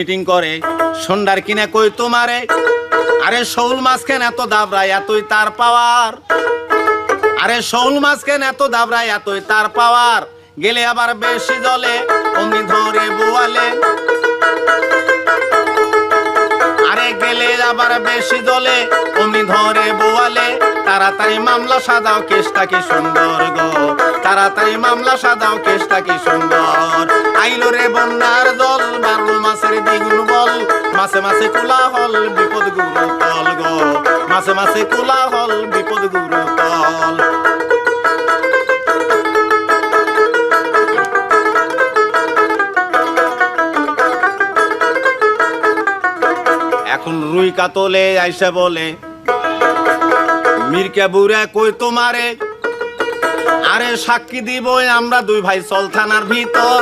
Meeting করে সন্ধ্যার কিনে কই তোমারে, আরে শৌল মাছ কেন এত দাবরায় এতই তার পাওয়ার, আরে শৌল মাছ কেন এত দাবরায় এতই তার পাওয়ার, গেলে আবার বেশি জলে অমনি ধরে বোয়ালে, আরে গেলে আবার বেশি জলে অমনি ধরে বোয়ালে, তাড়াতাড়ি মামলা সাজাও কেসটা কি সুন্দর গো, তাড়াতাড়ি মামলা সাজাও কেসটা কি সুন্দর। আইলো রে বন্যার দল বারো মাসের দ্বিগুণ বল, মাসে মাসে কোলাহল বিপদ গুরু তল গো, মাসে মাসে কোলাহল বিপদ গুরু তল। এখন রুই কাতলে আইসা বলে মির্কা বুড়া কই তোমারে, আরে সাক্ষী দিব আমরা দুই ভাই চল থানার ভিতর,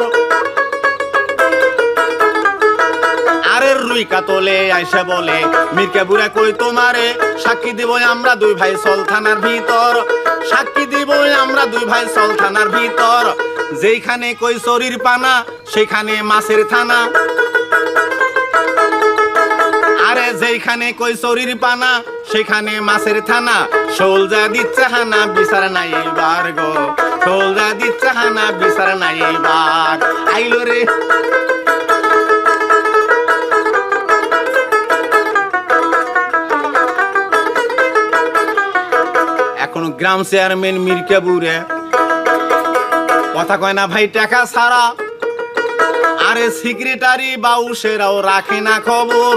আরে রুই কাতলে আইসা বলে মির্কা বুড়া কই তোমারে, সাক্ষী দিব আমরা দুই ভাই চল থানার ভিতর, সাক্ষী দিব আমরা দুই ভাই চল থানার ভিতর, যেখানে কই চরির পানা সেখানে মাছের থানা, আরে যেখানে কই চরির পানা সেখানে মাছের থানা, শোল যা দিচ্ছে হানা বিচার নাই এইবার গো, শোল যা দিচ্ছে হানা বিচার নাই এইবার। আইলো রে এখন গ্রাম চেয়ারম্যান মির্কা বুড়ে কথা কয় না ভাই টাকা ছাড়া, আরে সেক্রেটারি বাউসেরাও রাখে না খবর,